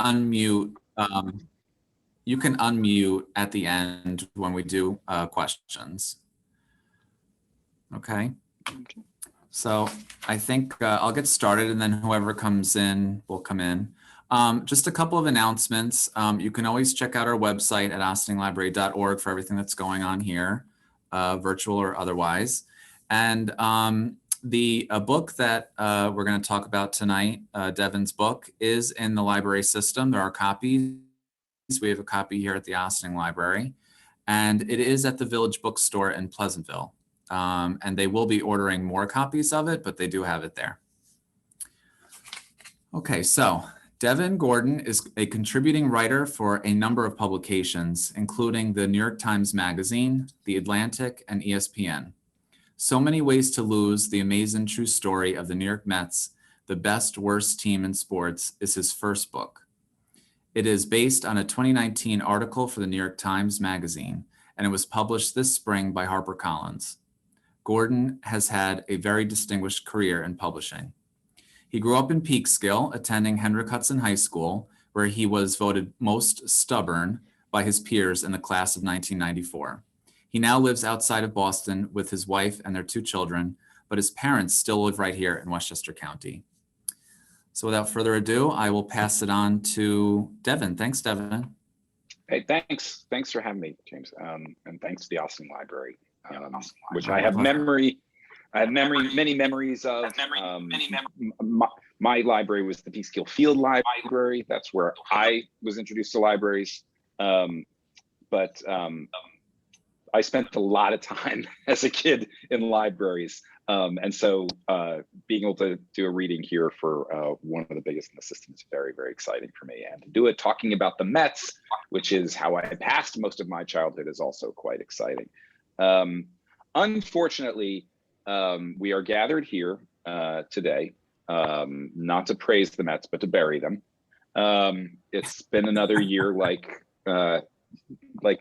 unmute. You can unmute at the end when we do questions. Okay. So I think I'll get started, and then whoever comes in will come in. Just a couple of announcements. You can always check out our website at ossininglibrary.org for everything that's going on here, virtual or otherwise. And the book that we're going to talk about tonight, Devin's book, is in the library system. There are copies. We have a copy here at the Ossining Library, and it is at the Village Bookstore in Pleasantville. And they will be ordering more copies of it, but they do have it there. Okay, so Devin Gordon is a contributing writer for a number of publications, including the New York Times Magazine, The Atlantic, and ESPN. So Many Ways to Lose, the Amazin True Story of the New York Mets, the best worst team in sports, is his first book. It is based on a 2019 article for the New York Times Magazine, and it was published this spring by HarperCollins. Gordon has had a very distinguished career in publishing. He grew up in Peekskill, attending Hendrick Hudson High School, where he was voted most stubborn by his peers in the class of 1994. He now lives outside of Boston with his wife and their 2 children, but his parents still live right here in Westchester County. So without further ado, I will pass it on to Devin. Thanks, Devin. Hey, thanks for having me, James. And thanks to the Ossining Library, which I have many memories of. My library was the Peekskill Field Library. That's where I was introduced to libraries. But I spent a lot of time as a kid in libraries. And so being able to do a reading here for one of the biggest in the system is very, very exciting for me. And to do it talking about the Mets, which is how I passed most of my childhood, is also quite exciting. Unfortunately, we are gathered here today, not to praise the Mets, but to bury them. It's been another year like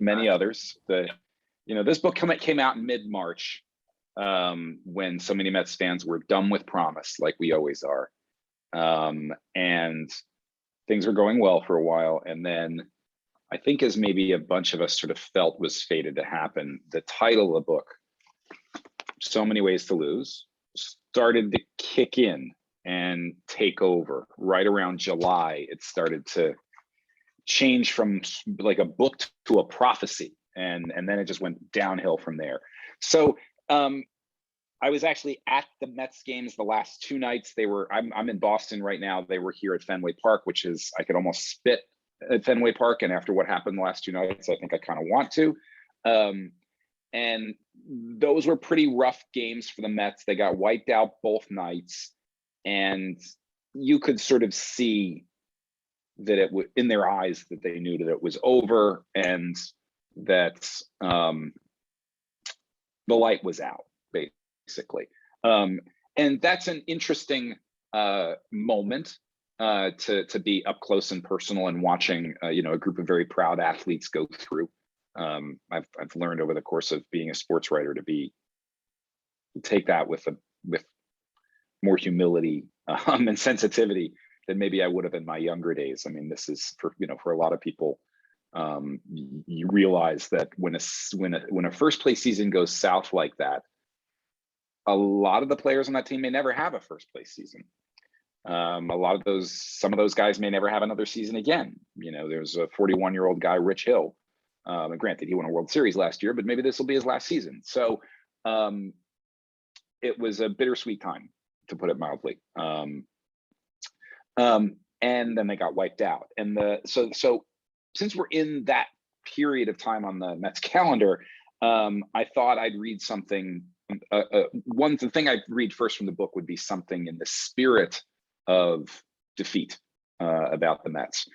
many others. This book came out in mid-March, when so many Mets fans were dumb with promise, like we always are. And things were going well for a while. And then I think, as maybe a bunch of us sort of felt was fated to happen, the title of the book, So Many Ways to Lose, started to kick in and take over. Right around July, it started to change from like a book to a prophecy. And then it just went downhill from there. So I was actually at the Mets games the last 2 nights. I'm in Boston right now. They were here at Fenway Park, which is, I could almost spit at Fenway Park. And after what happened the last 2 nights, I think I kind of want to. And those were pretty rough games for the Mets. They got wiped out both nights. And you could sort of see that it was in their eyes that they knew that it was over, and that the light was out, basically. And that's an interesting moment to be up close and personal and watching a group of very proud athletes go through. I've learned over the course of being a sports writer to take that with more humility and sensitivity than maybe I would have in my younger days. I mean, this is for a lot of people. You realize that when a first place season goes south like that, a lot of the players on that team may never have a first place season. Some of those guys may never have another season again. There's a 41-year-old guy, Rich Hill. And granted, he won a World Series last year, but maybe this will be his last season. So it was a bittersweet time, to put it mildly. And then they got wiped out. And so since we're in that period of time on the Mets calendar, I thought I'd read something. The thing I'd read first from the book would be something in the spirit of defeat about the Mets.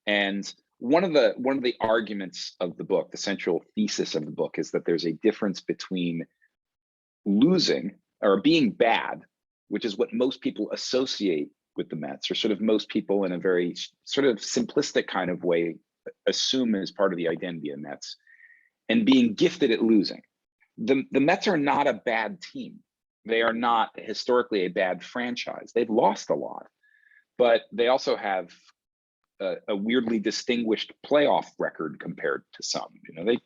And one of the arguments of the book, the central thesis of the book, is that there's a difference between losing or being bad, which is what most people associate with the Mets, or sort of most people in a very sort of simplistic kind of way assume as part of the identity of Mets, and being gifted at losing. The Mets are not a bad team. They are not historically a bad franchise. They've lost a lot, but they also have a weirdly distinguished playoff record compared to some. You know,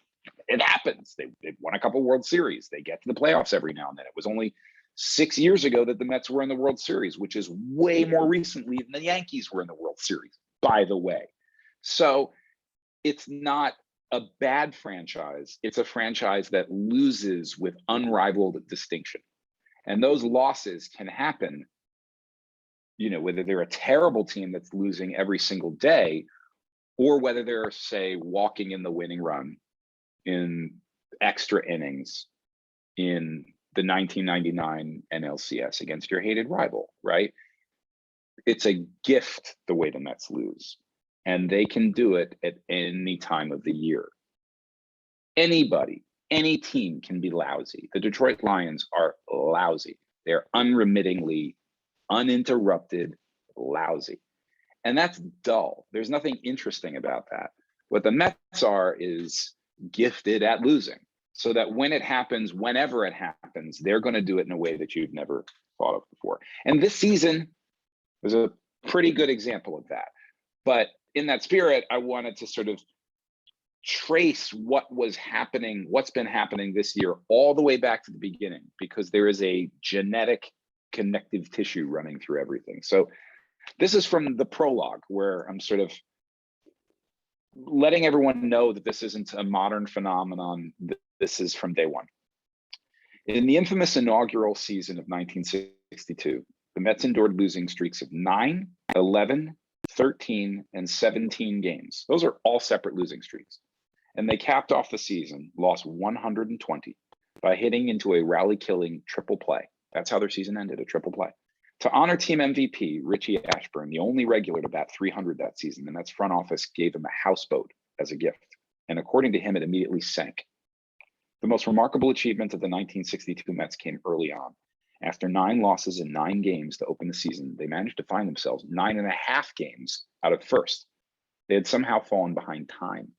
it happens. They've won a couple World Series. They get to the playoffs every now and then. It was only 6 years ago that the Mets were in the World Series, which is way more recently than the Yankees were in the World Series, by the way. So it's not a bad franchise. It's a franchise that loses with unrivaled distinction. And those losses can happen, you know, whether they're a terrible team that's losing every single day, or whether they're, say, walking in the winning run in extra innings in the 1999 NLCS against your hated rival, right? It's a gift the way the Mets lose, and they can do it at any time of the year. Anybody, any team can be lousy. The Detroit Lions are lousy. They're unremittingly, uninterrupted lousy. And that's dull. There's nothing interesting about that. What the Mets are is gifted at losing, so that when it happens, whenever it happens, they're going to do it in a way that you've never thought of before. And this season was a pretty good example of that. But in that spirit, I wanted to sort of trace what was happening, what's been happening this year, all the way back to the beginning, because there is a genetic connective tissue running through everything. So this is from the prologue, where I'm sort of letting everyone know that this isn't a modern phenomenon. This is from day one. In the infamous inaugural season of 1962, the Mets endured losing streaks of 9, 11, 13, and 17 games. Those are all separate losing streaks. And they capped off the season, lost 120, by hitting into a rally-killing triple play. That's how their season ended, a triple play. To honor team MVP, Richie Ashburn, the only regular to bat 300 that season, the Mets front office gave him a houseboat as a gift. And according to him, it immediately sank. The most remarkable achievement of the 1962 Mets came early on. After 9 losses in 9 games to open the season, they managed to find themselves 9.5 games out of first. They had somehow fallen behind time.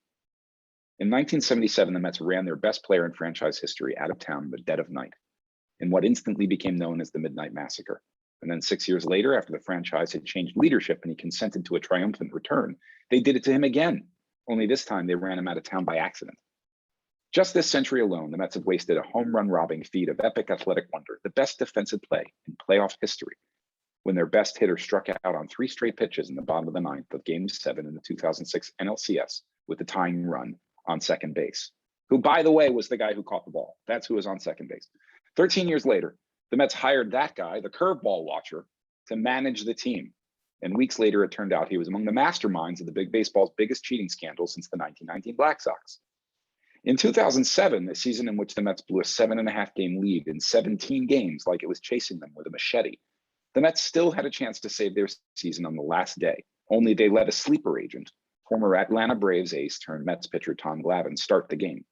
In 1977, the Mets ran their best player in franchise history out of town in the dead of night, in what instantly became known as the Midnight Massacre. And then 6 years later, after the franchise had changed leadership and he consented to a triumphant return, they did it to him again, only this time they ran him out of town by accident. Just this century alone, the Mets have wasted a home run robbing feat of epic athletic wonder, the best defensive play in playoff history, when their best hitter struck out on 3 straight pitches in the bottom of the 9th of Game 7 in the 2006 NLCS with the tying run on second base, who, by the way, was the guy who caught the ball. That's who was on second base. 13 years later, the Mets hired that guy, the curveball watcher, to manage the team. And weeks later, it turned out he was among the masterminds of the big baseball's biggest cheating scandal since the 1919 Black Sox. In 2007, the season in which the Mets blew a 7.5 game lead in 17 games like it was chasing them with a machete, the Mets still had a chance to save their season on the last day, only they let a sleeper agent, former Atlanta Braves ace turned Mets pitcher Tom Glavine, start the game.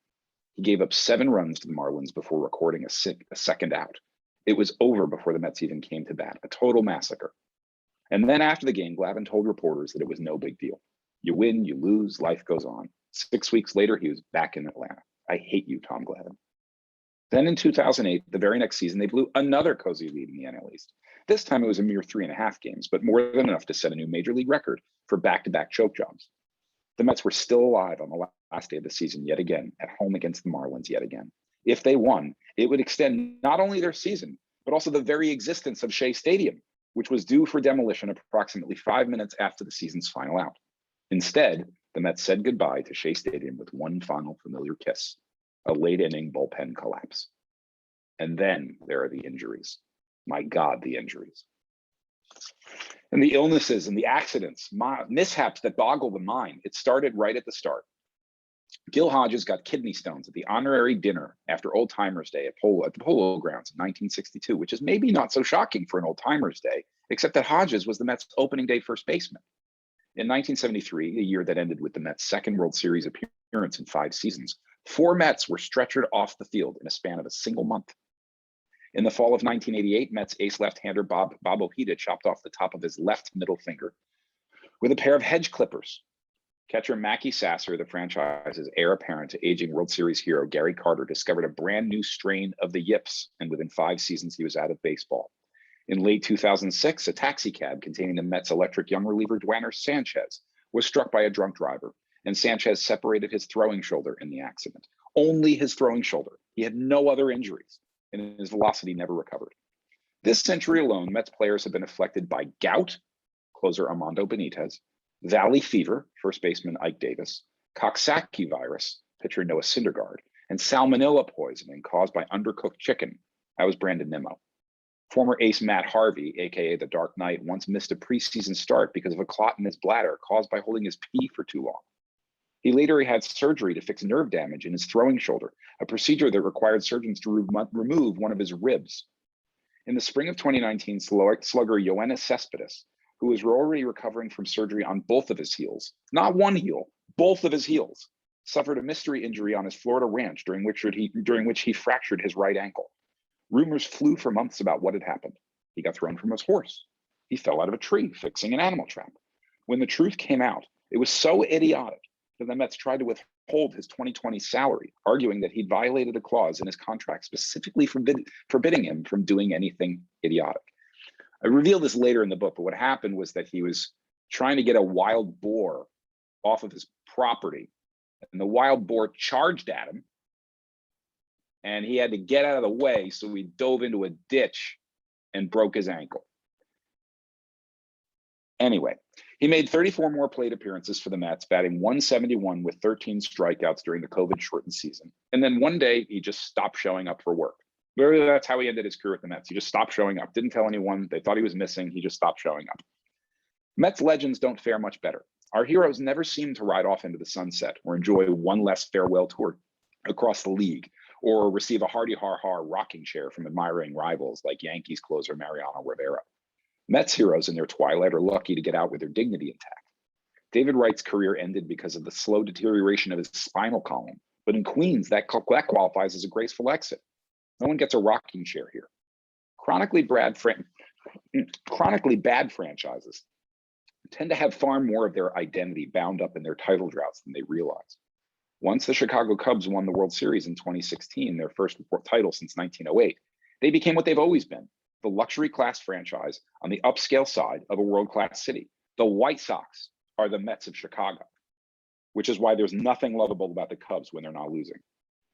He gave up 7 runs to the Marlins before recording a second out. It was over before the Mets even came to bat, a total massacre. And then after the game, Glavine told reporters that it was no big deal. You win, you lose, life goes on. 6 weeks later, he was back in Atlanta. I hate you, Tom Glavine. Then in 2008, the very next season, they blew another cozy lead in the NL East. This time it was a mere 3.5 games, but more than enough to set a new major league record for back-to-back choke jobs. The Mets were still alive on the last day of the season yet again, at home against the Marlins yet again. If they won, it would extend not only their season, but also the very existence of Shea Stadium, which was due for demolition approximately 5 minutes after the season's final out. Instead, the Mets said goodbye to Shea Stadium with one final familiar kiss, a late-inning bullpen collapse. And then there are the injuries. My God, the injuries. And the illnesses and the accidents, mishaps that boggle the mind. It started right at the start. Gil Hodges got kidney stones at the honorary dinner after Old Timers Day at the Polo Grounds in 1962, which is maybe not so shocking for an Old Timers Day, except that Hodges was the Mets' opening day first baseman. In 1973, a year that ended with the Mets' second World Series appearance in 5 seasons, 4 Mets were stretchered off the field in a span of a single month. In the fall of 1988, Mets ace left-hander Bob Ojeda chopped off the top of his left middle finger with a pair of hedge clippers. Catcher Mackie Sasser, the franchise's heir apparent to aging World Series hero Gary Carter, discovered a brand new strain of the yips, and within 5 seasons, he was out of baseball. In late 2006, a taxi cab containing the Mets' electric young reliever Dwaner Sanchez was struck by a drunk driver, and Sanchez separated his throwing shoulder in the accident. Only his throwing shoulder. He had no other injuries, and his velocity never recovered. This century alone, Mets players have been afflicted by gout, closer Armando Benitez, valley fever, first baseman Ike Davis, Coxsackie virus, pitcher Noah Syndergaard, and salmonella poisoning caused by undercooked chicken. That was Brandon Nimmo. Former ace Matt Harvey, aka the Dark Knight, once missed a preseason start because of a clot in his bladder caused by holding his pee for too long. He later had surgery to fix nerve damage in his throwing shoulder, a procedure that required surgeons to remove one of his ribs. In the spring of 2019, slugger Yoenis Cespedes, who was already recovering from surgery on both of his heels, not one heel, both of his heels, suffered a mystery injury on his Florida ranch during which he fractured his right ankle. Rumors flew for months about what had happened. He got thrown from his horse. He fell out of a tree fixing an animal trap. When the truth came out, it was so idiotic that the Mets tried to withhold his 2020 salary, arguing that he'd violated a clause in his contract specifically forbidding him from doing anything idiotic. I reveal this later in the book, but what happened was that he was trying to get a wild boar off of his property, and the wild boar charged at him, and he had to get out of the way, so he dove into a ditch and broke his ankle. Anyway, he made 34 more plate appearances for the Mets, batting .171 with 13 strikeouts during the COVID-shortened season. And then one day, he just stopped showing up for work. Literally, that's how he ended his career with the Mets. He just stopped showing up, didn't tell anyone. They thought he was missing. He just stopped showing up. Mets legends don't fare much better. Our heroes never seem to ride off into the sunset or enjoy one less farewell tour across the league, or receive a hearty har-har rocking chair from admiring rivals like Yankees closer Mariano Rivera. Mets heroes in their twilight are lucky to get out with their dignity intact. David Wright's career ended because of the slow deterioration of his spinal column, but in Queens, that qualifies as a graceful exit. No one gets a rocking chair here. Chronically bad franchises tend to have far more of their identity bound up in their title droughts than they realize. Once the Chicago Cubs won the World Series in 2016, their first title since 1908, they became what they've always been, the luxury class franchise on the upscale side of a world-class city. The White Sox are the Mets of Chicago, which is why there's nothing lovable about the Cubs when they're not losing.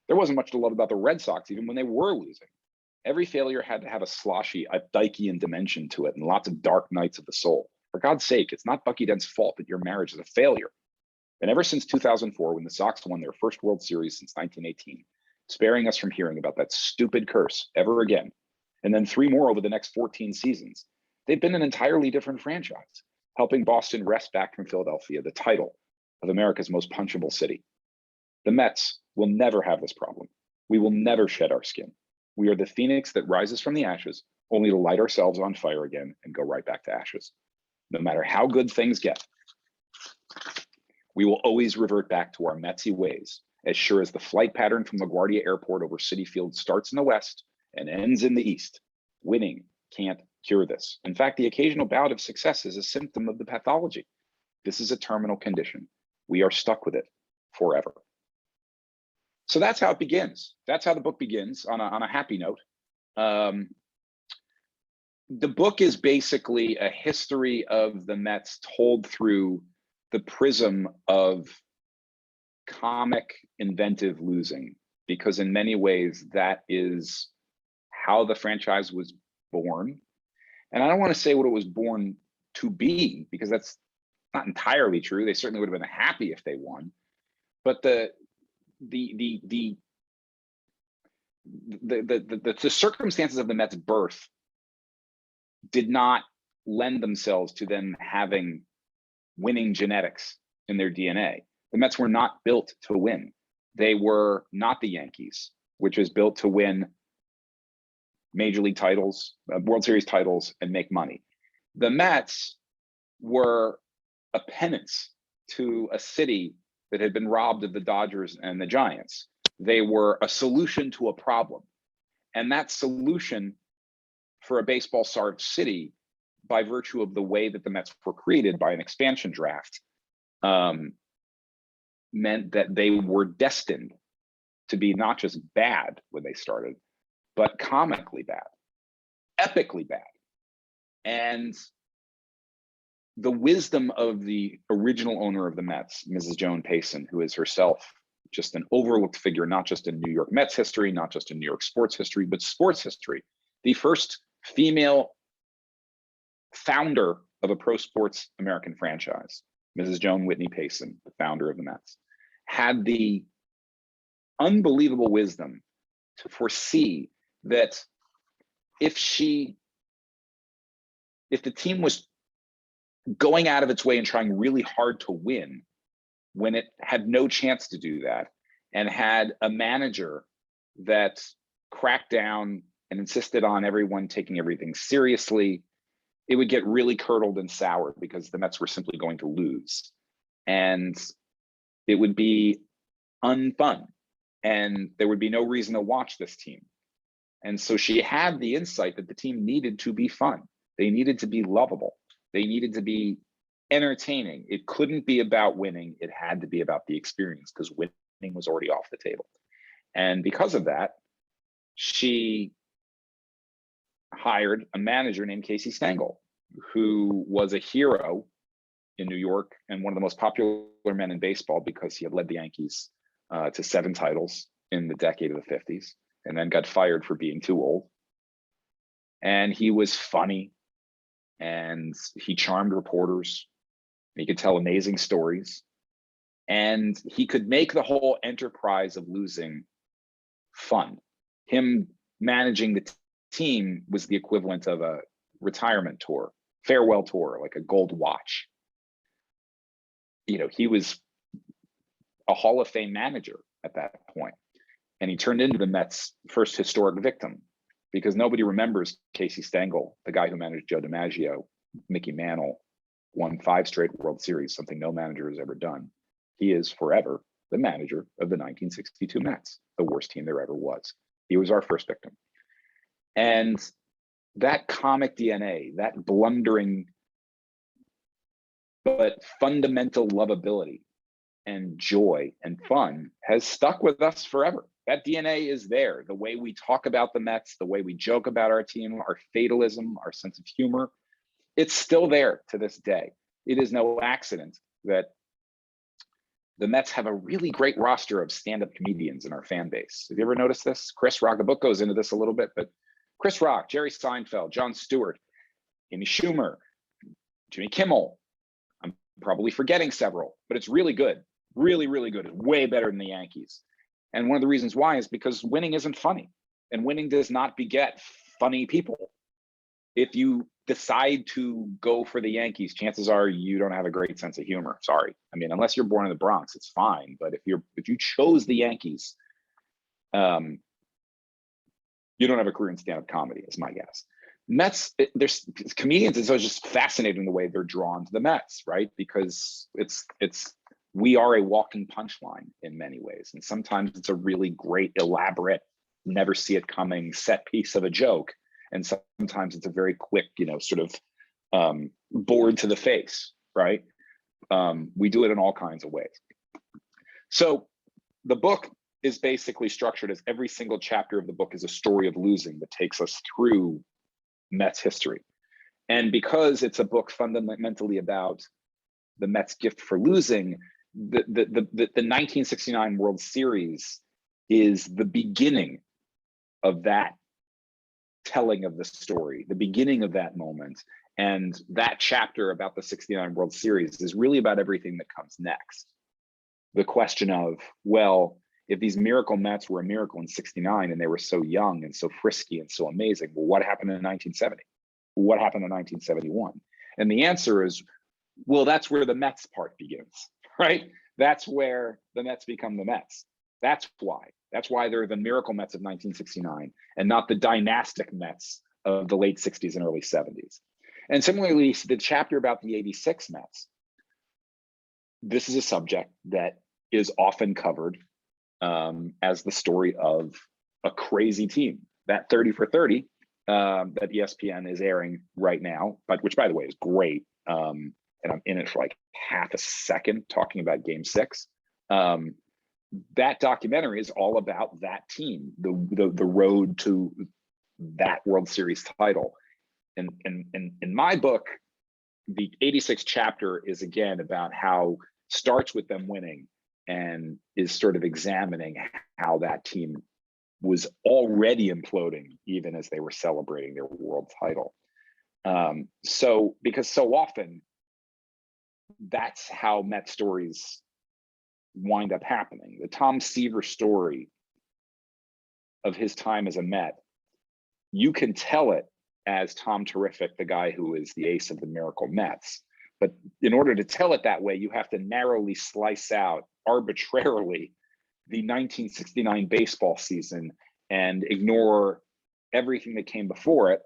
There wasn't much to love about the Red Sox even when they were losing. Every failure had to have a sloshy, Updikean dimension to it and lots of dark nights of the soul. For God's sake, it's not Bucky Dent's fault that your marriage is a failure. And ever since 2004, when the Sox won their first World Series since 1918, sparing us from hearing about that stupid curse ever again, and then 3 more over the next 14 seasons, they've been an entirely different franchise, helping Boston wrest back from Philadelphia the title of America's most punchable city. The Mets will never have this problem. We will never shed our skin. We are the phoenix that rises from the ashes, only to light ourselves on fire again and go right back to ashes. No matter how good things get, we will always revert back to our Metsy ways, as sure as the flight pattern from LaGuardia Airport over Citi Field starts in the west and ends in the east. Winning can't cure this. In fact, the occasional bout of success is a symptom of the pathology. This is a terminal condition. We are stuck with it forever. So that's how it begins. That's how the book begins, on a happy note. The book is basically a history of the Mets told through the prism of comic, inventive losing, because in many ways that is how the franchise was born. And I don't want to say what it was born to be, because that's not entirely true. They certainly would have been happy if they won, but the circumstances of the Mets' birth did not lend themselves to them having winning genetics in their DNA. The Mets were not built to win. They were not the Yankees, which is built to win major league titles, World Series titles, and make money. The Mets were a penance to a city that had been robbed of the Dodgers and the Giants. They were a solution to a problem. And that solution for a baseball-starved city, by virtue of the way that the Mets were created by an expansion draft, meant that they were destined to be not just bad when they started, but comically bad, epically bad. And the wisdom of the original owner of the Mets, Mrs. Joan Payson, who is herself just an overlooked figure, not just in New York Mets history, not just in New York sports history, but sports history. The first female founder of a pro sports American franchise, Mrs. Joan Whitney Payson, the founder of the Mets, had the unbelievable wisdom to foresee that if the team was going out of its way and trying really hard to win when it had no chance to do that, and had a manager that cracked down and insisted on everyone taking everything seriously, it would get really curdled and soured because the Mets were simply going to lose. And it would be unfun. And there would be no reason to watch this team. And so she had the insight that the team needed to be fun. They needed to be lovable. They needed to be entertaining. It couldn't be about winning. It had to be about the experience, because winning was already off the table. And because of that, she hired a manager named Casey Stengel, who was a hero in New York and one of the most popular men in baseball because he had led the Yankees to 7 titles in the decade of the 50s, and then got fired for being too old. And he was funny, and he charmed reporters. He could tell amazing stories, and he could make the whole enterprise of losing fun. Him managing the team was the equivalent of a retirement tour, farewell tour, like a gold watch. You know, he was a Hall of Fame manager at that point, and he turned into the Mets' first historic victim, because nobody remembers Casey Stengel, the guy who managed Joe DiMaggio, Mickey Mantle, won 5 straight World Series, something no manager has ever done. He is forever the manager of the 1962 Mets, the worst team there ever was. He was our first victim. And that comic DNA, that blundering but fundamental lovability and joy and fun has stuck with us forever. That DNA is there. The way we talk about the Mets, the way we joke about our team, our fatalism, our sense of humor, it's still there to this day. It is no accident that the Mets have a really great roster of stand-up comedians in our fan base. Have you ever noticed this? Chris Rock, the book goes into this a little bit, but Chris Rock, Jerry Seinfeld, Jon Stewart, Amy Schumer, Jimmy Kimmel. I'm probably forgetting several, but it's really good. Really, really good. It's way better than the Yankees. And one of the reasons why is because winning isn't funny, and winning does not beget funny people. If you decide to go for the Yankees, chances are you don't have a great sense of humor. Sorry. I mean, unless you're born in the Bronx, it's fine. But if you chose the Yankees, you don't have a career in stand-up comedy, is my guess. Mets, there's comedians, it's always just fascinating the way they're drawn to the Mets, right? Because we are a walking punchline in many ways. And sometimes it's a really great, elaborate, never see it coming set piece of a joke. And sometimes it's a very quick, sort of board to the face, right? We do it in all kinds of ways. So the book is basically structured as every single chapter of the book is a story of losing that takes us through Mets history. And because it's a book fundamentally about the Mets' gift for losing, the 1969 World Series is the beginning of that telling of the story, the beginning of that moment. And that chapter about the 69 World Series is really about everything that comes next. The question of, well, if these miracle Mets were a miracle in 69 and they were so young and so frisky and so amazing, well, what happened in 1970? What happened in 1971? And the answer is, well, that's where the Mets part begins, right? That's where the Mets become the Mets. That's why. That's why they're the miracle Mets of 1969 and not the dynastic Mets of the late 60s and early 70s. And similarly, the chapter about the 86 Mets, this is a subject that is often covered as the story of a crazy team. That 30 for 30 that ESPN is airing right now, but which, by the way, is great. And I'm in it for like half a second talking about Game 6. That documentary is all about that team, the road to that World Series title. And in my book, the 86 chapter is again about how starts with them winning and is sort of examining how that team was already imploding even as they were celebrating their world title. So because so often that's how Met stories wind up happening. The Tom Seaver story of his time as a Met, you can tell it as Tom Terrific, the guy who is the ace of the Miracle Mets. But in order to tell it that way, you have to narrowly slice out arbitrarily the 1969 baseball season and ignore everything that came before it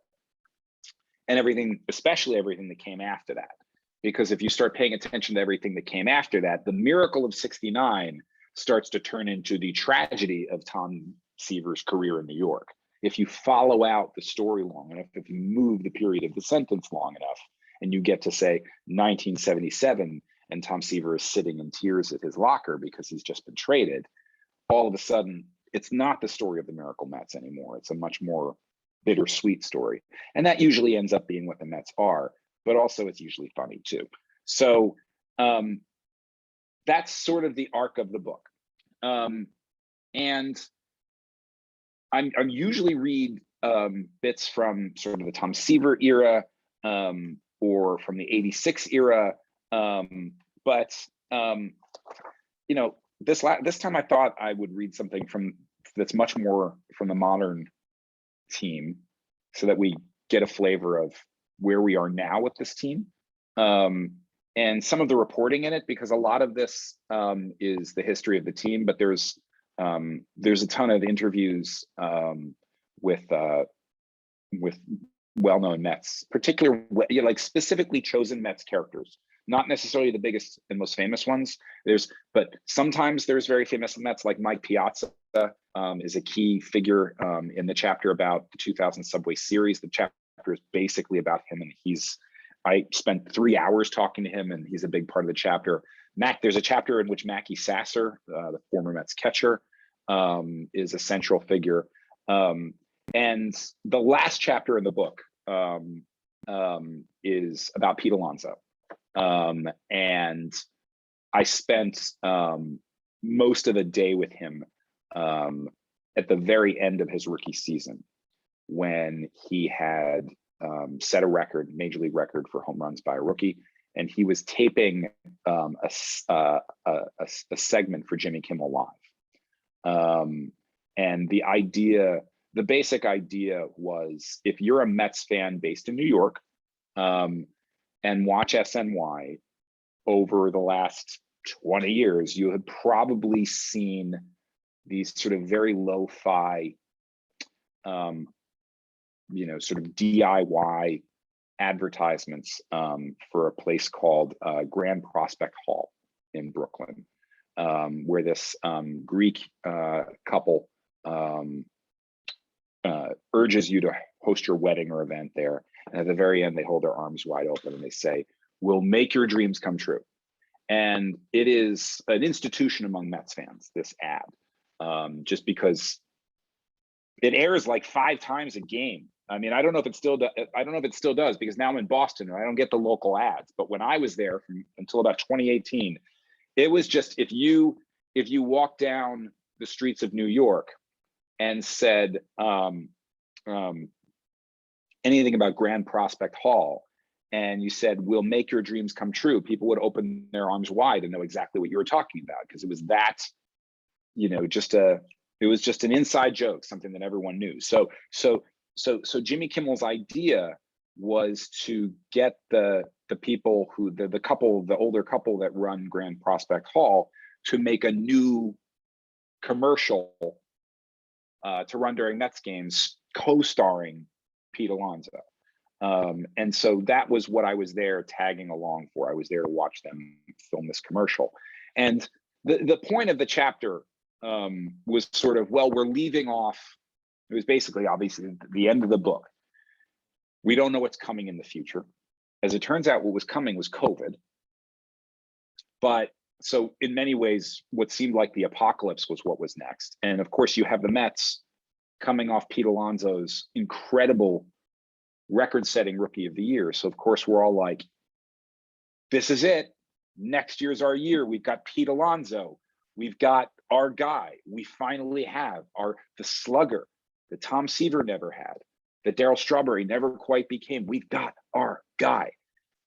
and everything, especially everything that came after that. Because if you start paying attention to everything that came after that, the miracle of 69 starts to turn into the tragedy of Tom Seaver's career in New York. If you follow out the story long enough, if you move the period of the sentence long enough, and you get to say 1977, and Tom Seaver is sitting in tears at his locker because he's just been traded, all of a sudden, it's not the story of the Miracle Mets anymore. It's a much more bittersweet story. And that usually ends up being what the Mets are, but also it's usually funny too. So that's sort of the arc of the book. And I'm usually read bits from sort of the Tom Seaver era or from the 86 era. But you know, this time I thought I would read something that's much more from the modern team so that we get a flavor of where we are now with this team. And some of the reporting in it, because a lot of this is the history of the team, but there's a ton of interviews with well-known Mets, particularly like specifically chosen Mets characters, not necessarily the biggest and most famous ones. But sometimes there's very famous Mets, like Mike Piazza is a key figure in the chapter about the 2000 Subway Series. The chapter is basically about him, and I spent 3 hours talking to him, and he's a big part of the chapter. There's a chapter in which Mackie Sasser, the former Mets catcher, is a central figure. And the last chapter in the book is about Pete Alonso. And I spent most of the day with him at the very end of his rookie season, when he had set a major league record for home runs by a rookie. And he was taping a segment for Jimmy Kimmel Live. And the basic idea was, if you're a Mets fan based in New York and watch SNY over the last 20 years, you have probably seen these sort of very lo-fi, sort of DIY advertisements for a place called Grand Prospect Hall in Brooklyn, where this Greek couple urges you to host your wedding or event there. And at the very end, they hold their arms wide open and they say, "We'll make your dreams come true." And it is an institution among Mets fans, this ad, just because it airs like 5 times a game. I mean, I don't know if it still does, because now I'm in Boston and I don't get the local ads. But when I was there until about 2018, it was just, if you walk down the streets of New York and said anything about Grand Prospect Hall, and you said, "We'll make your dreams come true," people would open their arms wide and know exactly what you were talking about, because it was that, it was just an inside joke, something that everyone knew. So Jimmy Kimmel's idea was to get the people who the older couple that run Grand Prospect Hall to make a new commercial to run during Mets games, co-starring Pete Alonso. And so that was what I was there tagging along for. I was there to watch them film this commercial. And the point of the chapter was sort of, well, we're leaving off. It was basically, obviously, the end of the book. We don't know what's coming in the future. As it turns out, what was coming was COVID. But so in many ways, what seemed like the apocalypse was what was next. And of course, you have the Mets coming off Pete Alonso's incredible record-setting Rookie of the Year. So of course, we're all like, this is it. Next year's our year. We've got Pete Alonso. We've got our guy. We finally have the slugger that Tom Seaver never had, that Darryl Strawberry never quite became. We've got our guy.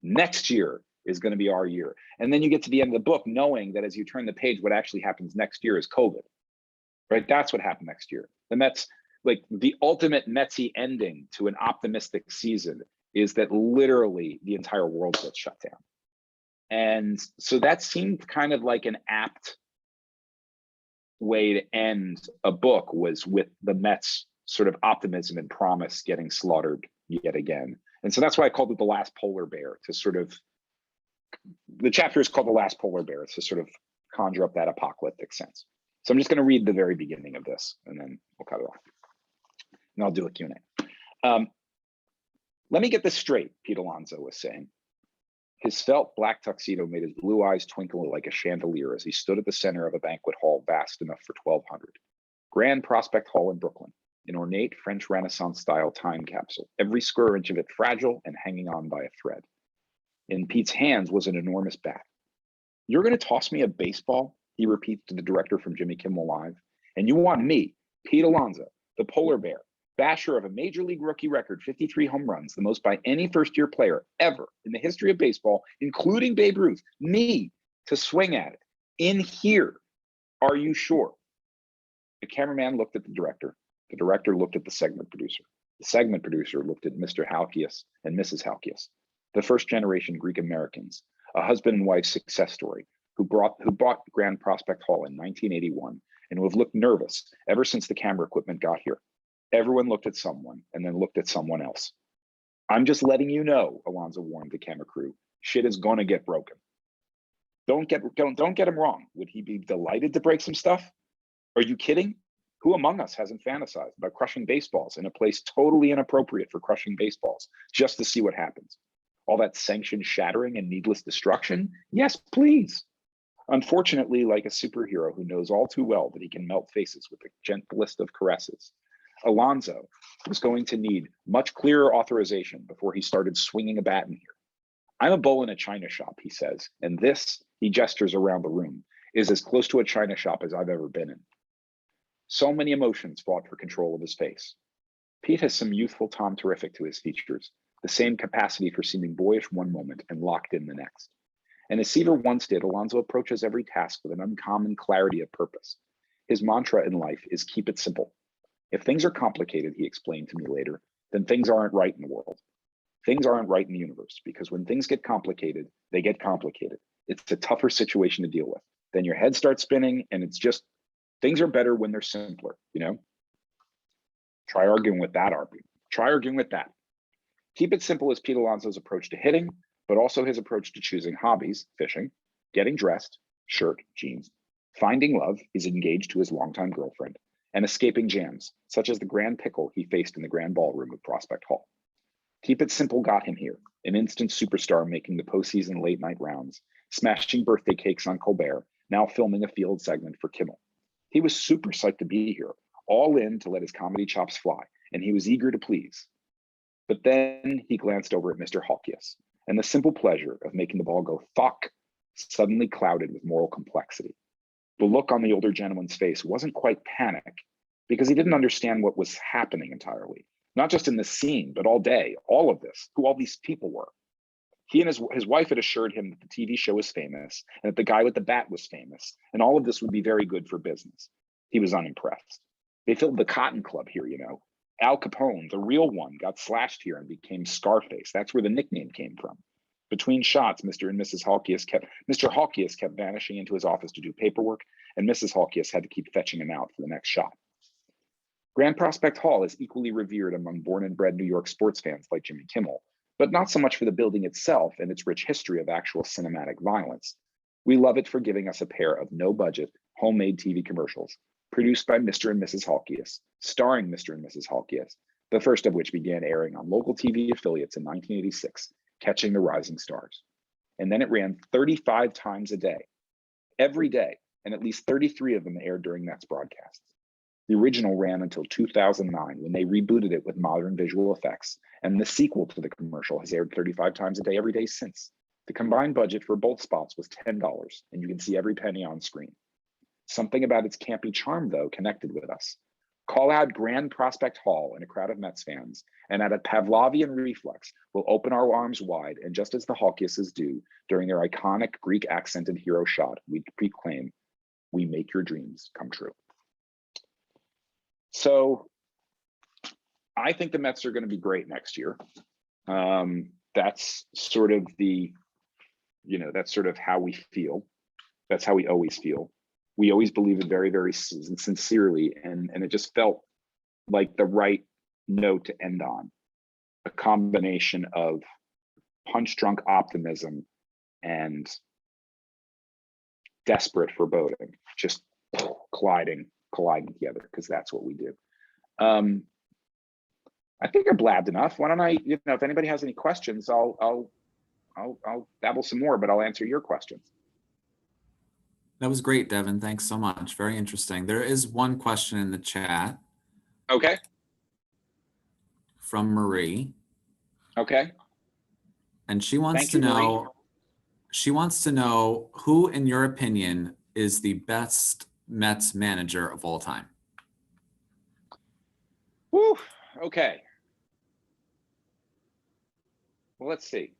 Next year is going to be our year. And then you get to the end of the book knowing that as you turn the page, what actually happens next year is COVID, right? That's what happened next year. The Mets, like the ultimate Metsy ending to an optimistic season is that literally the entire world gets shut down. And so that seemed kind of like an apt way to end a book, was with the Mets sort of optimism and promise getting slaughtered yet again. And so that's why I called it The Last Polar Bear, to sort of, the chapter is called The Last Polar Bear, to sort of conjure up that apocalyptic sense. So I'm just going to read the very beginning of this, and then we'll cut it off. And I'll do a Q&A. Let me get this straight, Pete Alonso was saying. His felt black tuxedo made his blue eyes twinkle like a chandelier as he stood at the center of a banquet hall vast enough for 1,200. Grand Prospect Hall in Brooklyn, an ornate French Renaissance-style time capsule, every square inch of it fragile and hanging on by a thread. In Pete's hands was an enormous bat. "You're going to toss me a baseball?" he repeats to the director from Jimmy Kimmel Live. "And you want me, Pete Alonso, the polar bear, basher of a major league rookie record 53 home runs, the most by any first-year player ever in the history of baseball, including Babe Ruth, me to swing at it in here? Are you sure?" The cameraman looked at the director. The director looked at the segment producer. The segment producer looked at Mr. Halkias and Mrs. Halkias, the first-generation Greek Americans, a husband and wife success story who bought Grand Prospect Hall in 1981 and who have looked nervous ever since the camera equipment got here. Everyone looked at someone and then looked at someone else. "I'm just letting you know," Alonso warned the camera crew, "shit is gonna get broken. Don't get him wrong. Would he be delighted to break some stuff? Are you kidding? Who among us hasn't fantasized about crushing baseballs in a place totally inappropriate for crushing baseballs just to see what happens? All that sanctioned shattering and needless destruction? Yes, please. Unfortunately, like a superhero who knows all too well that he can melt faces with the gentlest of caresses, Alonso was going to need much clearer authorization before he started swinging a bat in here. "I'm a bull in a china shop," he says, "and this," he gestures around the room, "is as close to a china shop as I've ever been in." So many emotions fought for control of his face. Pete has some youthful Tom Terrific to his features, the same capacity for seeming boyish one moment and locked in the next. And as Seaver once did, Alonso approaches every task with an uncommon clarity of purpose. His mantra in life is keep it simple. If things are complicated, he explained to me later, then things aren't right in the world. Things aren't right in the universe, because when things get complicated, they get complicated. It's a tougher situation to deal with. Then your head starts spinning, and it's just, things are better when they're simpler, you know? Try arguing with that argument. Try arguing with that. Keep it simple is Pete Alonso's approach to hitting, but also his approach to choosing hobbies, fishing, getting dressed, shirt, jeans, finding love, he's engaged to his longtime girlfriend, and escaping jams, such as the grand pickle he faced in the grand ballroom of Prospect Hall. Keep it simple got him here, an instant superstar making the postseason late night rounds, smashing birthday cakes on Colbert, now filming a field segment for Kimmel. He was super psyched to be here, all in to let his comedy chops fly, and he was eager to please. But then he glanced over at Mr. Halkias, and the simple pleasure of making the ball go "fuck" suddenly clouded with moral complexity. The look on the older gentleman's face wasn't quite panic, because he didn't understand what was happening entirely, not just in this scene, but all day, all of this, who all these people were. He and his wife had assured him that the TV show was famous and that the guy with the bat was famous, and all of this would be very good for business. He was unimpressed. They filled the Cotton Club here, you know. Al Capone, the real one, got slashed here and became Scarface. That's where the nickname came from. Between shots, Mr. Halkias kept vanishing into his office to do paperwork, and Mrs. Halkias had to keep fetching him out for the next shot. Grand Prospect Hall is equally revered among born and bred New York sports fans like Jimmy Kimmel, but not so much for the building itself and its rich history of actual cinematic violence. We love it for giving us a pair of no-budget, homemade TV commercials produced by Mr. and Mrs. Halkias, starring Mr. and Mrs. Halkias, the first of which began airing on local TV affiliates in 1986, catching the rising stars. And then it ran 35 times a day, every day, and at least 33 of them aired during Mets broadcasts. The original ran until 2009 when they rebooted it with modern visual effects, and the sequel to the commercial has aired 35 times a day every day since. The combined budget for both spots was $10, and you can see every penny on screen. Something about its campy charm, though, connected with us. Call out Grand Prospect Hall in a crowd of Mets fans, and at a Pavlovian reflex, we'll open our arms wide, and just as the Hawkiuses do during their iconic Greek-accented hero shot, we proclaim, "We make your dreams come true." So I think the Mets are going to be great next year. That's sort of that's sort of how we feel. That's how we always feel. We always believe it very, very sincerely, and it just felt like the right note to end on. A combination of punch-drunk optimism and desperate foreboding, just colliding together, because that's what we do. I think I blabbed enough. Why don't I, if anybody has any questions, I'll babble some more, but I'll answer your questions. That was great, Devin. Thanks so much. Very interesting. There is one question in the chat. Okay. From Marie. Okay. And she wants to know who, in your opinion, is the best Mets manager of all time? Woo. Okay. Well, let's see.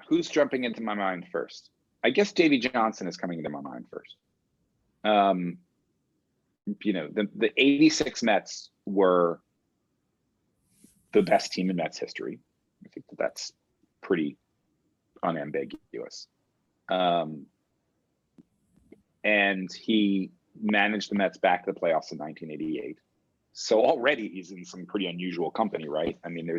Who's jumping into my mind first? I guess Davey Johnson is coming into my mind first. The 86 Mets were the best team in Mets history. I think that's pretty unambiguous. And he managed the Mets back to the playoffs in 1988. So already he's in some pretty unusual company, right? I mean,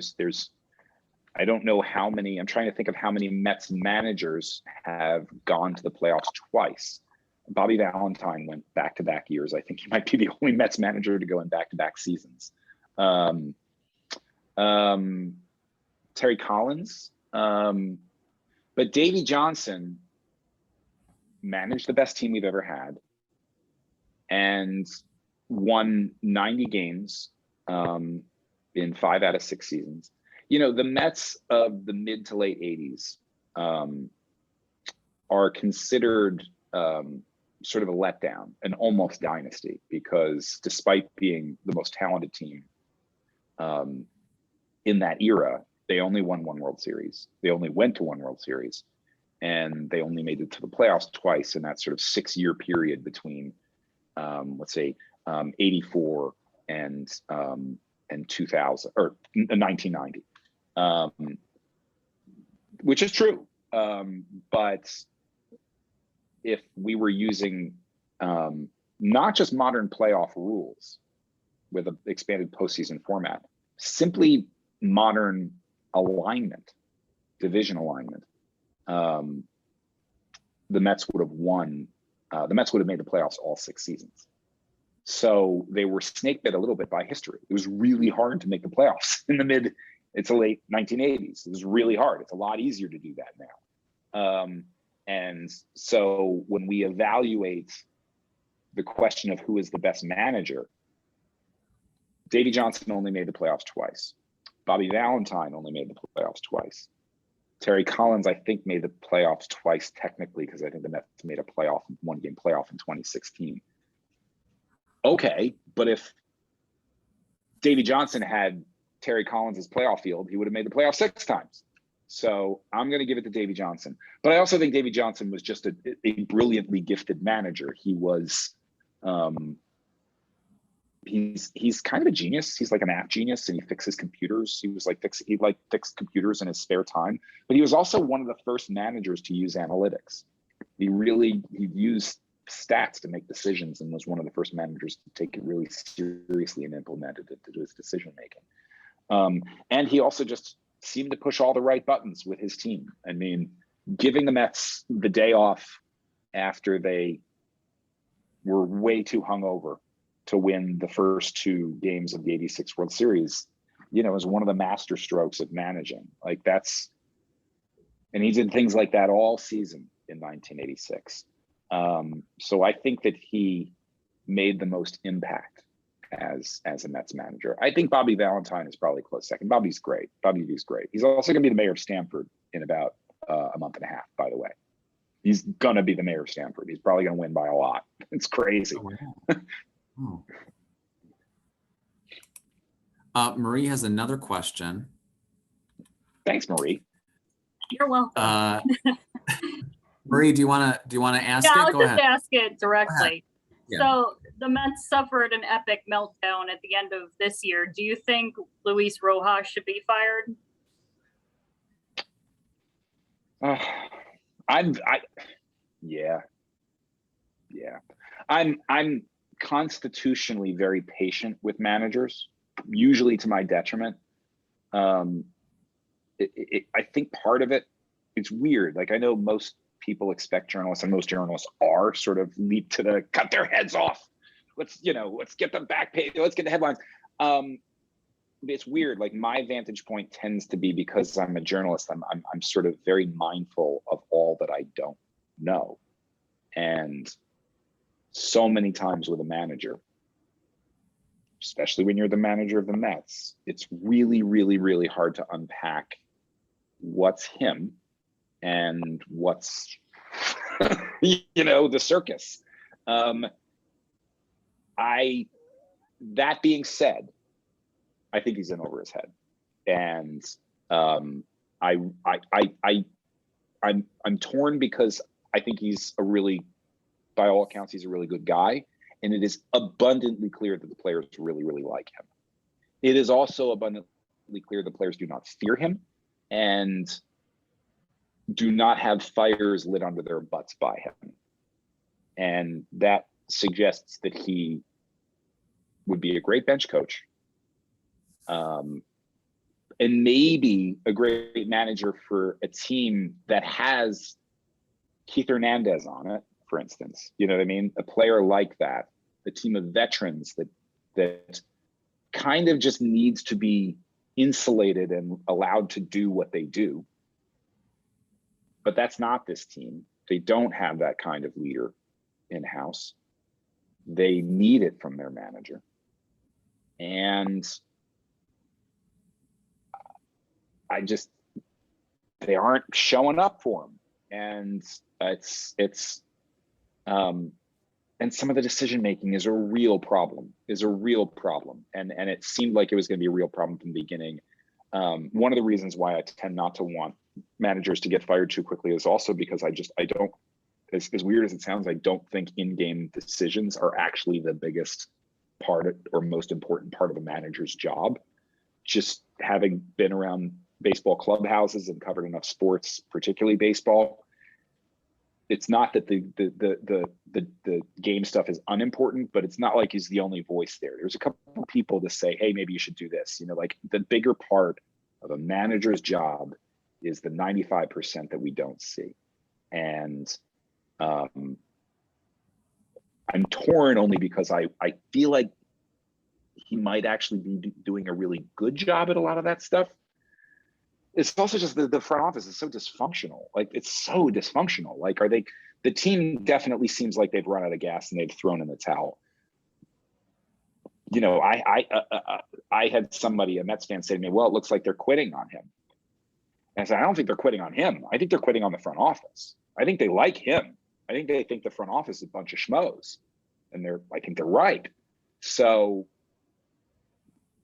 I don't know how many, I'm trying to think of how many Mets managers have gone to the playoffs twice. Bobby Valentine went back-to-back years. I think he might be the only Mets manager to go in back-to-back seasons. Terry Collins, but Davey Johnson managed the best team we've ever had and won 90 games in 5 out of 6 seasons. The Mets of the mid to late 80s are considered sort of a letdown, an almost dynasty, because despite being the most talented team in that era, they only won 1 World Series. They only went to 1 World Series, and they only made it to the playoffs twice in that sort of 6-year period between, let's say, 84 and 2000 or 1990. Which is true. But if we were using not just modern playoff rules with an expanded postseason format, simply modern alignment, division alignment, the Mets would have won. The Mets would have made the playoffs all 6 seasons. So they were snake bit a little bit by history. It was really hard to make the playoffs in the late 1980s. It was really hard. It's a lot easier to do that now. And so when we evaluate the question of who is the best manager, Davey Johnson only made the playoffs twice. Bobby Valentine only made the playoffs twice. Terry Collins, I think, made the playoffs twice technically, because I think the Mets made a 1-game playoff in 2016. Okay, but if Davey Johnson had Terry Collins' playoff field, he would have made the playoffs 6 times. So I'm going to give it to Davey Johnson. But I also think Davey Johnson was just a brilliantly gifted manager. He was, he's kind of a genius. He's like a math genius, and he fixes computers. He fixed computers in his spare time. But he was also one of the first managers to use analytics. He used stats to make decisions, and was one of the first managers to take it really seriously and implemented it to his decision making. And he also just seemed to push all the right buttons with his team. I mean, giving the Mets the day off after they were way too hungover to win the first 2 games of the 86 World Series, is one of the master strokes of managing. And he did things like that all season in 1986. So I think that he made the most impact as a Mets manager. I think Bobby Valentine is probably close second. Bobby V's great. He's also going to be the mayor of Stamford in about a month and a half, by the way. He's going to be the mayor of Stanford. He's probably going to win by a lot. It's crazy. Oh, wow. Marie has another question. Thanks, Marie. You're welcome. Marie, do you want to ask Yeah, it? I'll just ask it directly. Yeah. So the Mets suffered an epic meltdown at the end of this year. Do you think Luis Rojas should be fired? Yeah. I'm constitutionally very patient with managers, usually to my detriment. I think part of it, it's weird. Like, I know most people expect journalists, and most journalists are sort of leap to the cut their heads off. Let's get the back page. Let's get the headlines. It's weird. Like, my vantage point tends to be, because I'm a journalist, I'm sort of very mindful of all that I don't know. And so many times with a manager, especially when you're the manager of the Mets, it's really, really, really hard to unpack what's him and what's, the circus. That being said, I think he's in over his head, and I'm torn, because I think by all accounts, he's a really good guy, and it is abundantly clear that the players really, really like him. It is also abundantly clear the players do not fear him and do not have fires lit under their butts by him. And that suggests that he would be a great bench coach, and maybe a great manager for a team that has Keith Hernandez on it, for instance. You know what I mean? A player like that, a team of veterans that kind of just needs to be insulated and allowed to do what they do. But that's not this team. They don't have that kind of leader in-house. They need it from their manager. And they aren't showing up for him. And and some of the decision making is a real problem. And it seemed like it was going to be a real problem from the beginning. One of the reasons why I tend not to want managers to get fired too quickly is also because I don't, as weird as it sounds, I don't think in-game decisions are actually the biggest part or most important part of a manager's job. Just having been around baseball clubhouses and covered enough sports, particularly baseball, it's not that the game stuff is unimportant, but it's not like he's the only voice there. There's a couple of people to say, hey, maybe you should do this. Like, the bigger part of a manager's job is the 95% that we don't see. And I'm torn only because I feel like he might actually be doing a really good job at a lot of that stuff. It's also just the front office is so dysfunctional. Like, it's so dysfunctional. Like, the team definitely seems like they've run out of gas and they've thrown in the towel. I had somebody, a Mets fan, say to me, well, it looks like they're quitting on him. And I said, I don't think they're quitting on him. I think they're quitting on the front office. I think they like him. I think they think the front office is a bunch of schmoes. And I think they're right. So,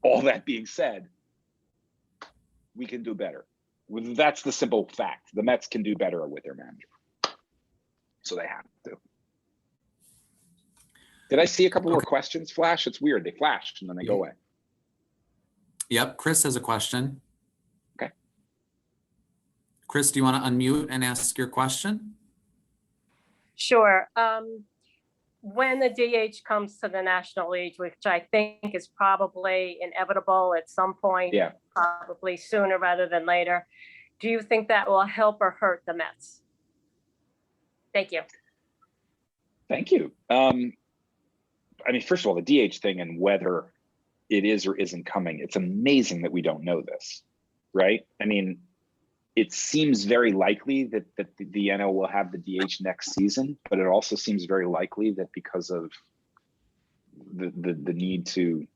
all that being said, we can do better. That's the simple fact. The Mets can do better with their manager. So they have to. Did I see a couple more questions flash? It's weird. They flashed and then they go away. Yep. Chris has a question. Okay. Chris, do you want to unmute and ask your question? Sure. When the DH comes to the National League, which I think is probably inevitable at some point, Yeah. Probably sooner rather than later, do you think that will help or hurt the Mets? Thank you. Thank you. First of all, the DH thing and whether it is or isn't coming, it's amazing that we don't know this, right? It seems very likely that the NL will have the DH next season, but it also seems very likely that because of the need to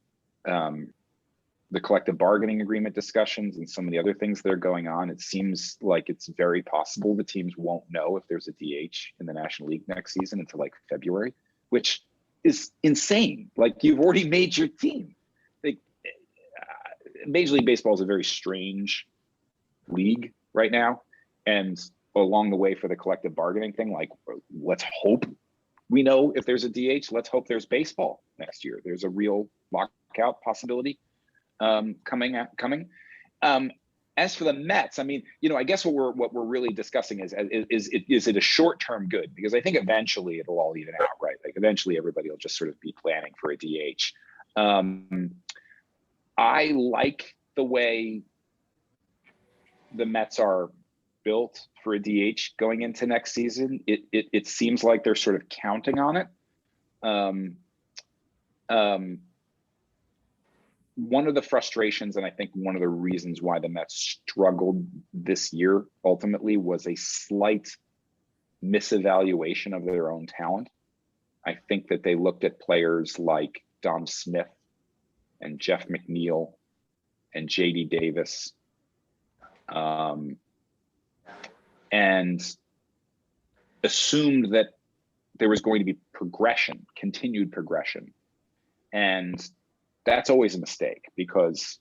the collective bargaining agreement discussions and some of the other things that are going on, it seems like it's very possible the teams won't know if there's a DH in the National League next season until like February, which is insane. Like, you've already made your team. Like, Major League Baseball is a very strange league right now. And along the way for the collective bargaining thing, like, let's hope we know if there's a DH. Let's hope there's baseball next year. There's a real lockout possibility coming. As for the Mets, I mean, I guess what we're really discussing is it a short-term good? Because I think eventually it'll all even out, right? Like, eventually everybody will just sort of be planning for a DH. I like the way the Mets are built for a DH going into next season. It seems like they're sort of counting on it. One of the frustrations, and I think one of the reasons why the Mets struggled this year ultimately, was a slight misevaluation of their own talent. I think that they looked at players like Dom Smith and Jeff McNeil and JD Davis, and assumed that there was going to be progression, continued progression. And that's always a mistake, because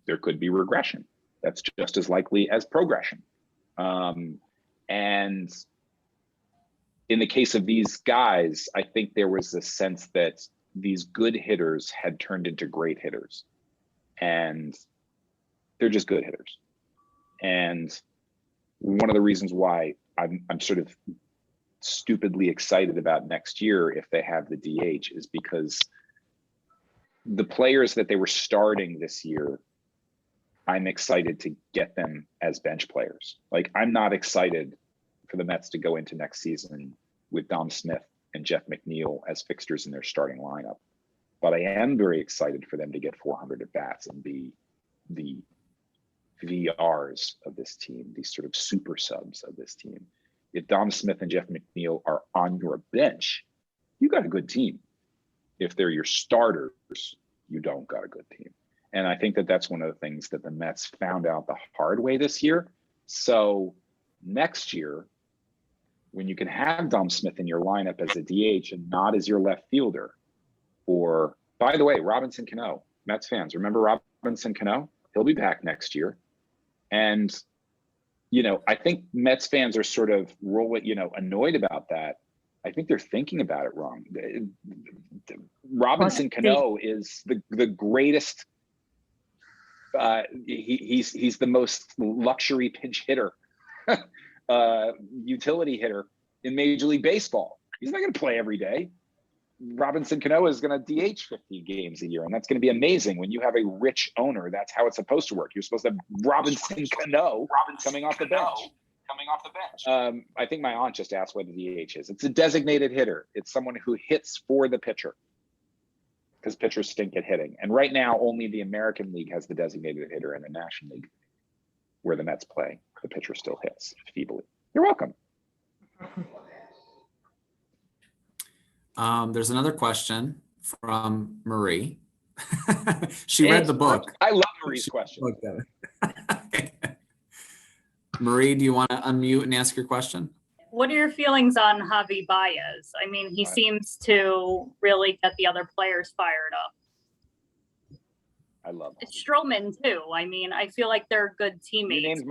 there could be regression. That's just as likely as progression. And in the case of these guys, I think there was a sense that these good hitters had turned into great hitters, and they're just good hitters. And one of the reasons why I'm sort of stupidly excited about next year if they have the DH is because the players that they were starting this year, I'm excited to get them as bench players. Like, I'm not excited for the Mets to go into next season with Dom Smith and Jeff McNeil as fixtures in their starting lineup. But I am very excited for them to get 400 at bats and be the VRs of this team, these sort of super subs of this team. If Dom Smith and Jeff McNeil are on your bench, you got a good team. If they're your starters, you don't got a good team. And I think that that's one of the things that the Mets found out the hard way this year. So next year, when you can have Dom Smith in your lineup as a DH and not as your left fielder, or, by the way, Robinson Cano, Mets fans, remember Robinson Cano? He'll be back next year. And, I think Mets fans are sort of annoyed about that. I think they're thinking about it wrong. Robinson Cano is the greatest. He's the most luxury pinch hitter, utility hitter in Major League Baseball. He's not going to play every day. Robinson Cano is going to DH 50 games a year, and that's going to be amazing. When you have a rich owner, that's how it's supposed to work. You're supposed to have Robinson Cano coming off the bench. I think my aunt just asked what the DH is. It's a designated hitter. It's someone who hits for the pitcher, because pitchers stink at hitting. And right now, only the American League has the designated hitter, and the National League, where the Mets play, the pitcher still hits feebly. You're welcome. There's another question from Marie. She read the book. I love Marie's question. Marie, do you want to unmute and ask your question? What are your feelings on Javi Baez? I mean, he seems to really get the other players fired up. I love him. Stroman too. I mean, I feel like they're good teammates.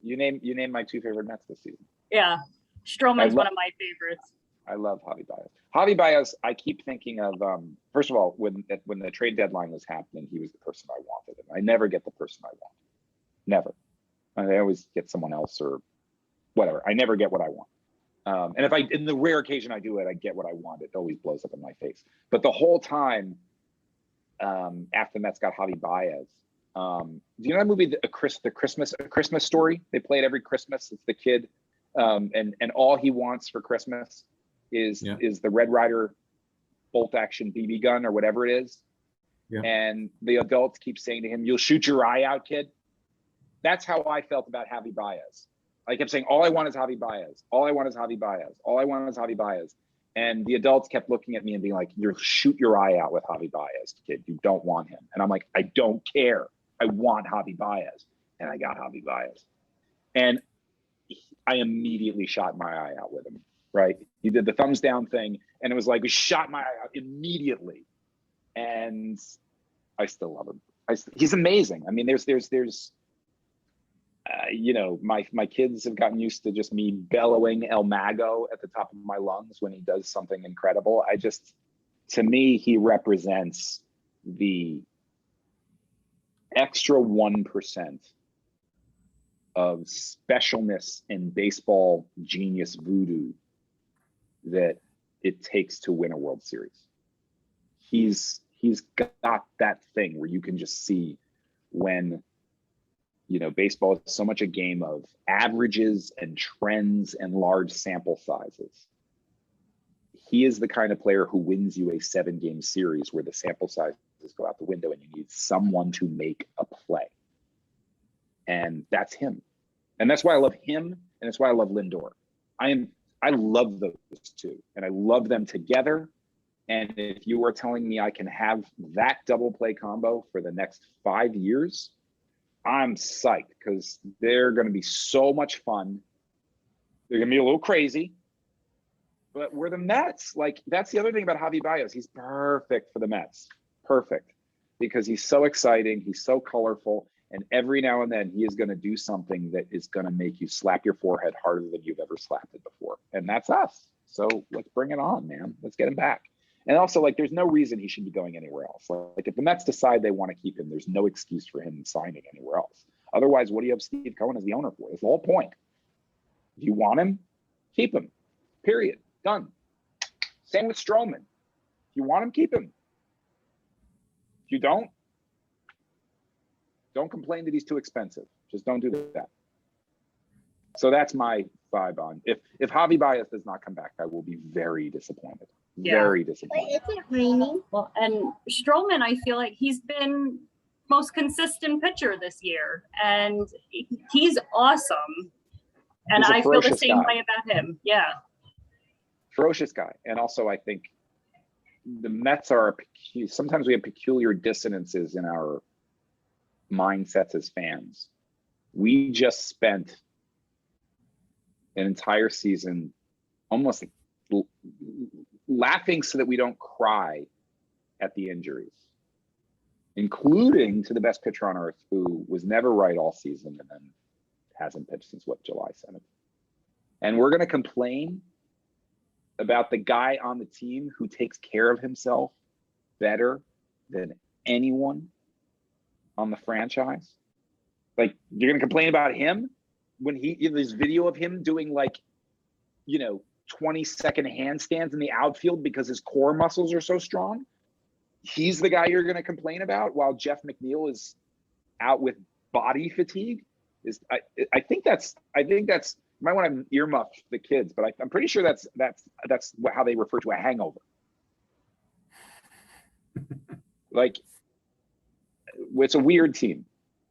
You named my two favorite Mets this season. Yeah, Stroman's one of my favorites. I love Javi Baez. Javi Baez, I keep thinking of, first of all, when the trade deadline was happening, he was the person I wanted. And I never get the person I want. Never. I always get someone else or whatever. I never get what I want. And if in the rare occasion I do it, I get what I want. It always blows up in my face. But the whole time, after the Mets got Javi Baez, do you know that movie, A Christmas Story? They play it every Christmas. It's the kid, and all he wants for Christmas is the Red Ryder bolt action BB gun or whatever it is. Yeah. And the adults keep saying to him, "You'll shoot your eye out, kid." That's how I felt about Javi Baez. I kept saying, all I want is Javi Baez. All I want is Javi Baez. All I want is Javi Baez. And the adults kept looking at me and being like, "You'll shoot your eye out with Javi Baez, kid. You don't want him." And I'm like, "I don't care. I want Javi Baez." And I got Javi Baez. And I immediately shot my eye out with him, right? He did the thumbs down thing, and it was like, we shot my eye out immediately. And I still love him. He's amazing. I mean, there's you know, my kids have gotten used to just me bellowing El Mago at the top of my lungs when he does something incredible. To me, he represents the extra 1% of specialness and baseball genius voodoo that it takes to win a World Series. He's got that thing where you can just see when, you know, baseball is so much a game of averages and trends and large sample sizes. He is the kind of player who wins you a 7-game series where the sample sizes go out the window and you need someone to make a play. And that's him. And that's why I love him. And that's why I love Lindor. I love those two, and I love them together. And if you are telling me I can have that double play combo for the next 5 years, I'm psyched, because they're going to be so much fun. They're going to be a little crazy, but we're the Mets. Like, that's the other thing about Javi Baez. He's perfect for the Mets. Perfect. Because he's so exciting. He's so colorful. And every now and then he is going to do something that is going to make you slap your forehead harder than you've ever slapped it before. And that's us. So let's bring it on, man. Let's get him back. And also, like, there's no reason he should be going anywhere else. Like, if the Mets decide they want to keep him, there's no excuse for him signing anywhere else. Otherwise, what do you have Steve Cohen as the owner for? That's the whole point. If you want him, keep him. Period. Done. Same with Stroman. If you want him, keep him. If you don't complain that he's too expensive. Just don't do that. So that's my vibe on. If Javi Baez does not come back, I will be very disappointed. Yeah. Very disappointed. Is it raining? Well, and Stroman, I feel like he's been most consistent pitcher this year, and he's awesome. And He's a I feel the ferocious same guy. way about him. Yeah. Ferocious guy. And also, I think the Mets are, sometimes we have peculiar dissonances in our mindsets as fans. We just spent an entire season almost laughing so that we don't cry at the injuries, including to the best pitcher on earth, who was never right all season and then hasn't pitched since July 7th. And we're going to complain about the guy on the team who takes care of himself better than anyone on the franchise. Like, you're going to complain about him when this video of him doing, like, 20-second handstands in the outfield because his core muscles are so strong. He's the guy you're going to complain about while Jeff McNeil is out with body fatigue. I think that's you might want to earmuff the kids, but I'm pretty sure that's how they refer to a hangover. Like, it's a weird team.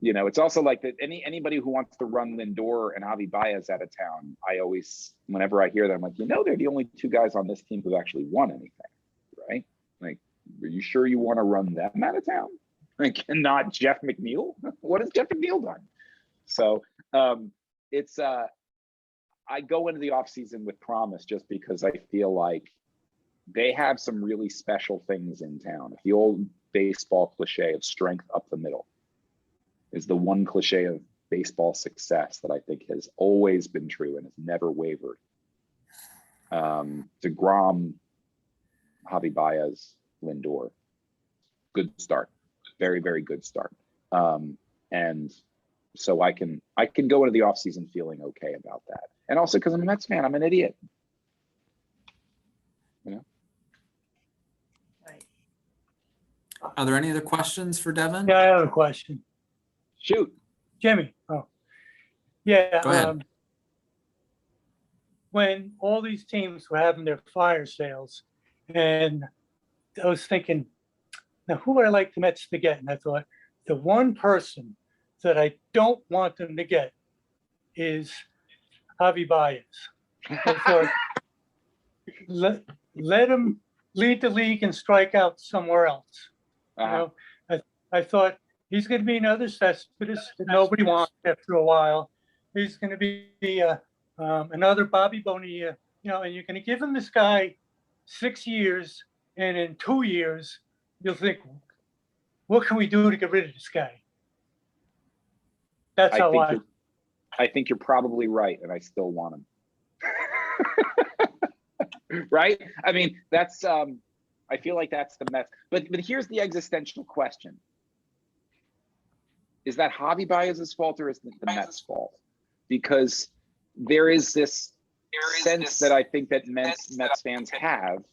It's also like that anybody who wants to run Lindor and Javi Baez out of town, I always, whenever I hear them, I'm like, they're the only two guys on this team who've actually won anything, right? Like, are you sure you want to run them out of town? Like, not Jeff McNeil? What has Jeff McNeil done? So I go into the offseason with promise, just because I feel like they have some really special things in town. The old baseball cliche of strength up the middle is the one cliche of baseball success that I think has always been true and has never wavered. DeGrom, Javi Baez, Lindor, good start, very, very good start. And so I can go into the offseason feeling okay about that. And also because I'm a Mets fan, I'm an idiot. Right. Are there any other questions for Devin? Yeah, I have a question. Shoot. Jimmy. Oh, yeah. Go ahead. When all these teams were having their fire sales, and I was thinking, now who would I like the Mets to get? And I thought, the one person that I don't want them to get is Javi Baez. I thought, let him lead the league and strike out somewhere else. You Uh-huh. know, I thought he's going to be another Cespedes that nobody wants after a while. He's going to be another Bobby Bonilla, you know, and you're going to give him this guy 6 years, and in 2 years, you'll think, what can we do to get rid of this guy? That's how I think you're probably right, and I still want him. Right? I mean, that's I feel like that's the Mets. But here's the existential question: is that Javi Baez's fault, or is it the Mets' fault? Because there is this sense that I think that Mets fans have,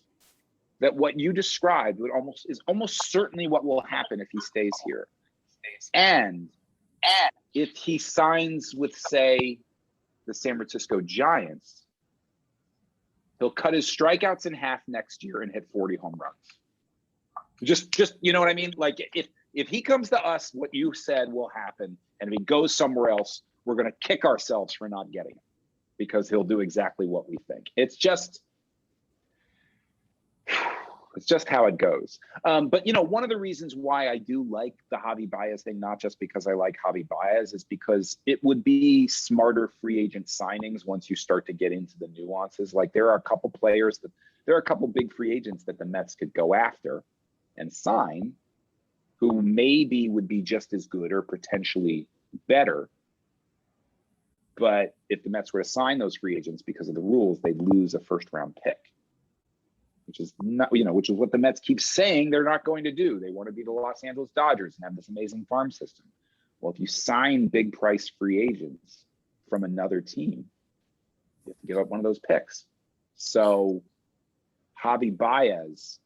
that what you described is almost certainly what will happen if he stays here. And if he signs with, say, the San Francisco Giants, he'll cut his strikeouts in half next year and hit 40 home runs. Just you know what I mean? Like, if he comes to us, what you said will happen, and if he goes somewhere else, we're going to kick ourselves for not getting him, because he'll do exactly what we think. It's just how it goes. But, you know, one of the reasons why I do like the Javi Baez thing, not just because I like Javi Baez, is because it would be smarter free agent signings once you start to get into the nuances. Like, there are a couple big free agents that the Mets could go after and sign, who maybe would be just as good or potentially better. But if the Mets were to sign those free agents, because of the rules, they'd lose a first-round pick, which is not, you know, which is what the Mets keep saying they're not going to do. They want to be the Los Angeles Dodgers and have this amazing farm system. Well, if you sign big price free agents from another team, you have to give up one of those picks. So Javi Baez,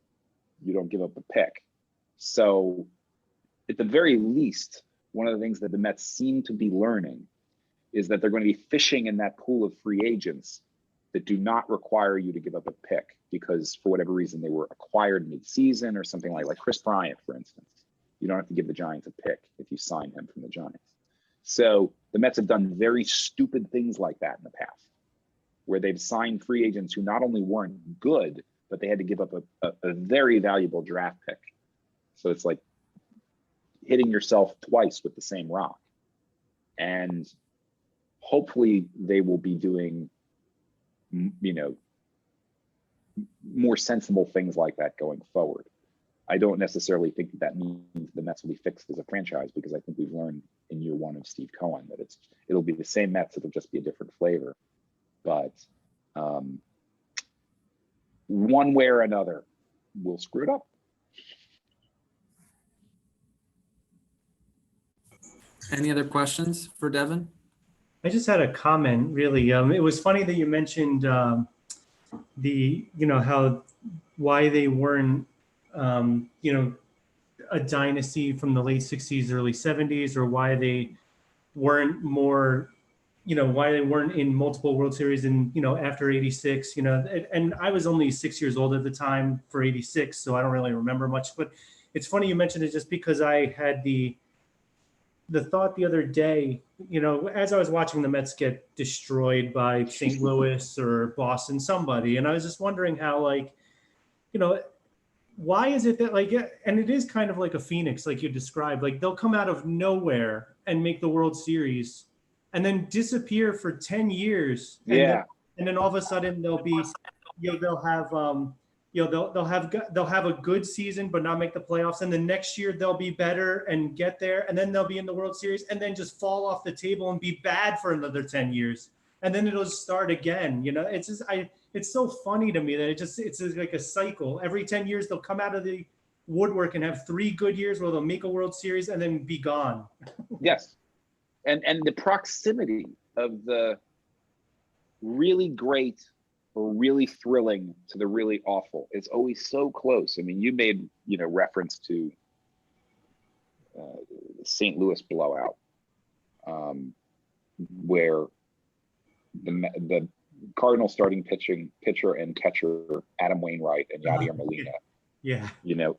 you don't give up a pick. So at the very least, one of the things that the Mets seem to be learning is that they're going to be fishing in that pool of free agents that do not require you to give up a pick, because for whatever reason they were acquired mid-season or something like Chris Bryant, for instance. You don't have to give the Giants a pick if you sign him from the Giants. So the Mets have done very stupid things like that in the past, where they've signed free agents who not only weren't good, but they had to give up a very valuable draft pick. So it's like hitting yourself twice with the same rock. And hopefully they will be doing, you know, more sensible things like that going forward. I don't necessarily think that means the Mets will be fixed as a franchise, because I think we've learned in year one of Steve Cohen that it'll be the same Mets, it'll just be a different flavor. But one way or another, we'll screw it up. Any other questions for Devin? I just had a comment, really. It was funny that you mentioned why they weren't, a dynasty from the late 60s, early 70s, or why they weren't more, why they weren't in multiple World Series after 86, and I was only 6 years old at the time for 86, so I don't really remember much. But it's funny you mentioned it, just because I had the thought the other day, as I was watching the Mets get destroyed by St. Louis or Boston, somebody, and I was just wondering how, why is it that, and it is kind of like a phoenix, like you described, like they'll come out of nowhere and make the World Series and then disappear for 10 years. And then all of a sudden they'll be, they'll have, they'll have a good season, but not make the playoffs. And the next year they'll be better and get there. And then they'll be in the World Series and then just fall off the table and be bad for another 10 years. And then it'll start again. It's just, it's so funny to me that it's like a cycle. Every 10 years they'll come out of the woodwork and have 3 good years where they'll make a World Series and then be gone. Yes. And the proximity of the really great or really thrilling to the really awful, it's always so close. I mean, you made, reference to the St. Louis blowout, where the Cardinals starting pitcher and catcher Adam Wainwright and Yadier Molina,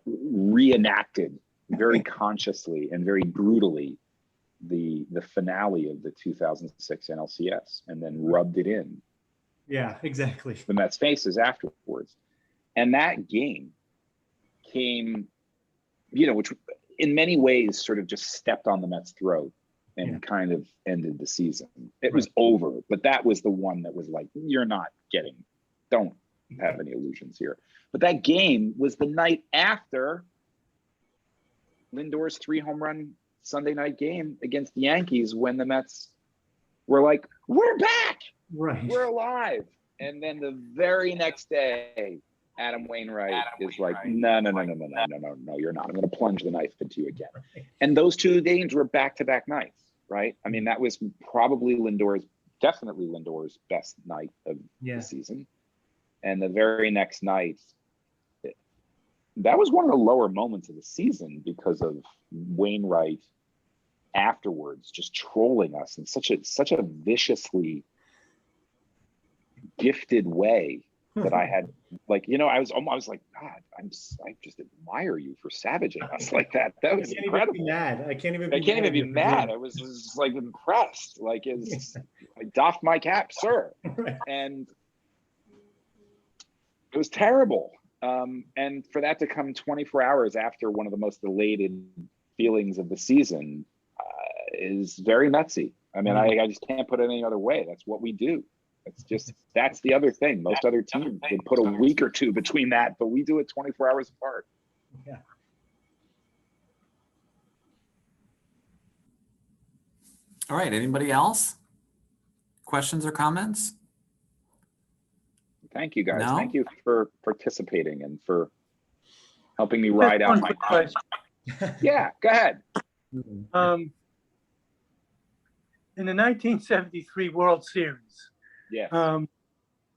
reenacted very consciously and very brutally the finale of the 2006 NLCS, and then rubbed it in. Yeah, exactly. The Mets faces afterwards. And that game came, which in many ways sort of just stepped on the Mets' throat and kind of ended the season. It was over, but that was the one that was like, don't have any illusions here. But that game was the night after Lindor's 3-home run Sunday night game against the Yankees, when the Mets were like, we're back, we're alive. And then the very next day, Adam Wainwright is like, no, you're not. I'm going to plunge the knife into you again. And those two games were back-to-back nights, right? I mean, that was probably definitely Lindor's best night of the season. And the very next night, that was one of the lower moments of the season because of Wainwright afterwards just trolling us in such a viciously gifted way that I had, like, I was like, God, I just admire you for savaging us like that. That was incredible. I can't even be mad. I was just like impressed. Like, I doffed my cap, sir. And it was terrible. And for that to come 24 hours after one of the most elated feelings of the season is very Metsy. I mean, I just can't put it any other way. That's what we do. That's the other thing. Most other teams would put a week or two between that, but we do it 24 hours apart. Yeah. All right. Anybody else? Questions or comments? Thank you, guys. No? Thank you for participating and for helping me ride out my question. Yeah, go ahead. In the 1973 World Series, do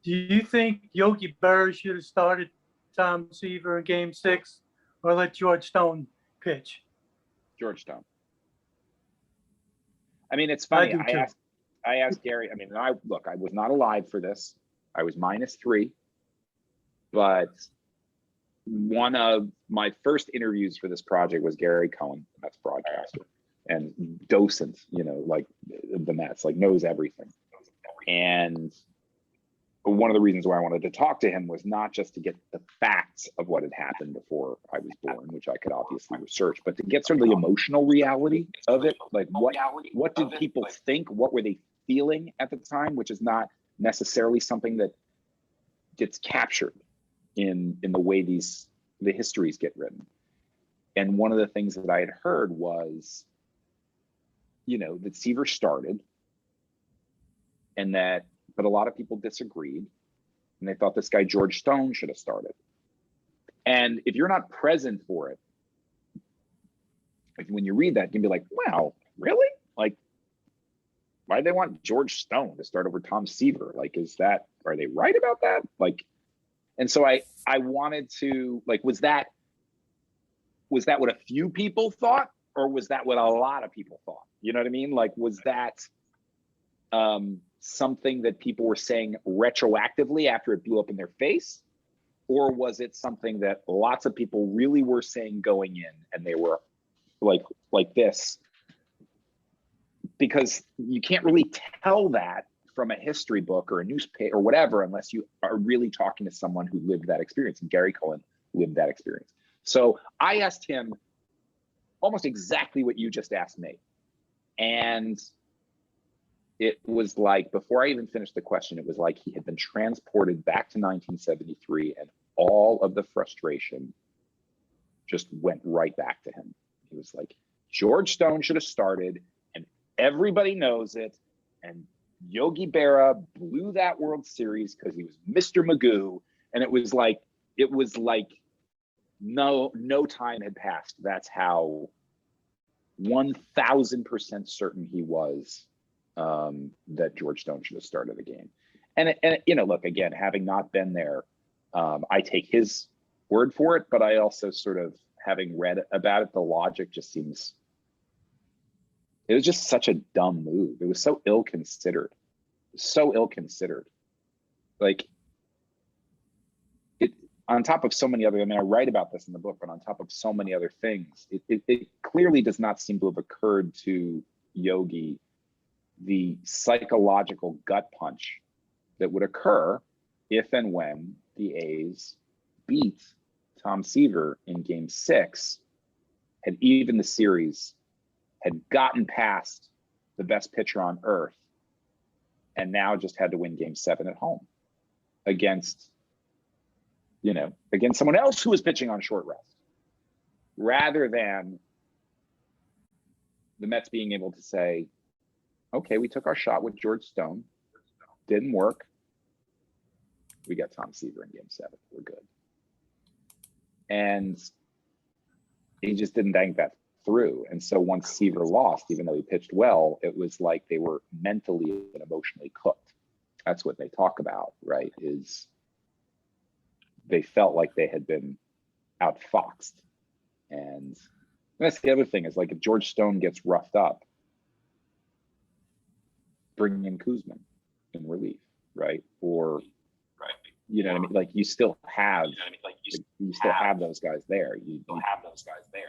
you think Yogi Berra should have started Tom Seaver in Game 6, or let George Stone pitch? George Stone. I mean, it's funny. I asked Gary. I mean, I was not alive for this. I was -3, but one of my first interviews for this project was Gary Cohen, the Mets broadcaster and docent, like the Mets, like knows everything. And one of the reasons why I wanted to talk to him was not just to get the facts of what had happened before I was born, which I could obviously research, but to get sort of the emotional reality of it. Like, what did people think? What were they feeling at the time? Which is not necessarily something that gets captured in the way the histories get written. And one of the things that I had heard was, that Seaver started, and but a lot of people disagreed, and they thought this guy George Stone should have started. And if you're not present for it, like when you read that, you can be like, wow, really? Like, why do they want George Stone to start over Tom Seaver? Like, are they right about that? Like, and so I wanted to, like, was that what a few people thought, or was that what a lot of people thought? You know what I mean? Like, was that something that people were saying retroactively after it blew up in their face? Or was it something that lots of people really were saying going in, and they were like this? Because you can't really tell that from a history book or a newspaper or whatever, unless you are really talking to someone who lived that experience. And Gary Cohen lived that experience. So I asked him almost exactly what you just asked me. And it was like, before I even finished the question, it was like he had been transported back to 1973, and all of the frustration just went right back to him. He was like, George Stone should have started, and everybody knows it. And Yogi Berra blew that World Series because he was Mr. Magoo. And it was like no time had passed. That's how 1000% certain he was that George Stone should have started the game. And look, again, having not been there, I take his word for it, but I also sort of, having read about it, the logic just seems, it was just such a dumb move. It was so ill-considered. Like, it, on top of so many other, I mean, I write about this in the book, but on top of so many other things, it clearly does not seem to have occurred to Yogi the psychological gut punch that would occur if and when the A's beat Tom Seaver in game 6, had evened the series, had gotten past the best pitcher on earth, and now just had to win game 7 at home against, against someone else who was pitching on short rest, rather than the Mets being able to say, okay, we took our shot with George Stone, didn't work. We got Tom Seaver in game 7, we're good. And he just didn't bank that through. And so once Seaver lost, even though he pitched well, it was like they were mentally and emotionally cooked. That's what they talk about, right? Is they felt like they had been outfoxed. And that's the other thing, is like if George Stone gets roughed up, bringing in Kuzman in relief, right? Or, you know what I mean? Like you still have, you still have those guys there. You don't have those guys there.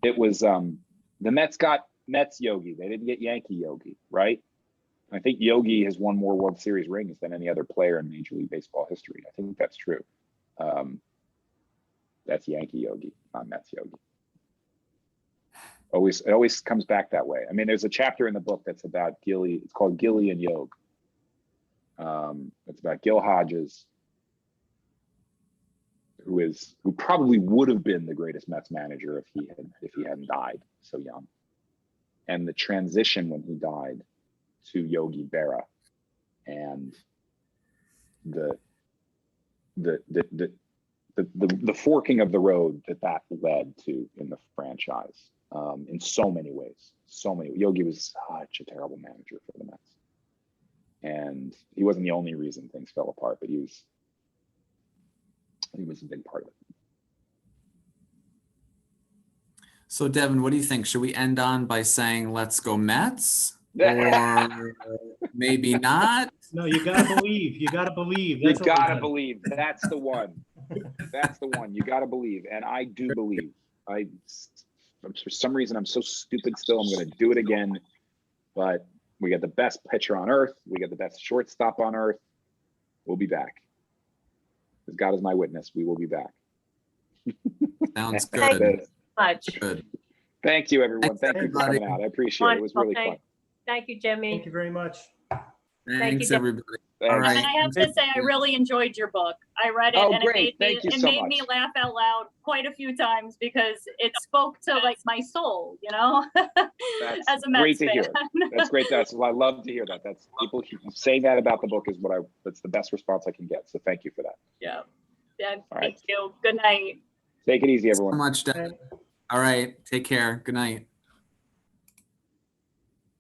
It was the Mets got Mets Yogi. They didn't get Yankee Yogi, right? I think Yogi has won more World Series rings than any other player in Major League Baseball history. I think that's true. That's Yankee Yogi, not Mets Yogi. It always comes back that way. I mean, there's a chapter in the book that's about Gilly. It's called Gilly and Yog. It's about Gil Hodges, who probably would have been the greatest Mets manager if he hadn't died so young, and the transition when he died to Yogi Berra, and the forking of the road that led to in the franchise, in so many ways. Yogi was such a terrible manager for the Mets, and he wasn't the only reason things fell apart, but he was a big part of it. So Devin, what do you think? Should we end on by saying let's go Mets? Or maybe not? No, you gotta believe. You gotta believe. You gotta believe. That's the one. That's the one. You gotta believe. And I do believe. For some reason, I'm so stupid still. I'm going to do it again. But we got the best pitcher on earth. We got the best shortstop on earth. We'll be back. As God is my witness, we will be back. Sounds Thank good. you so much. Good. Thank you, everyone. Thanks, Thank you for everybody. coming out. I appreciate it. It was really fun. Thank you, Jimmy. Thank you very much. Thanks, Devin. everybody. Thanks. All right. And I have to say, I really enjoyed your book. I read it, Oh, and great. it made Thank you so me much. laugh out loud quite a few times because it spoke to like my soul, That's as a Mets great to fan. hear. That's great. I love to hear that. That's people saying that about the book is that's the best response I can get. So thank you for that. Yeah. All right. Thank you. Good night. Take it easy, Thanks so everyone. much, Devin. All right. Take care. Good night.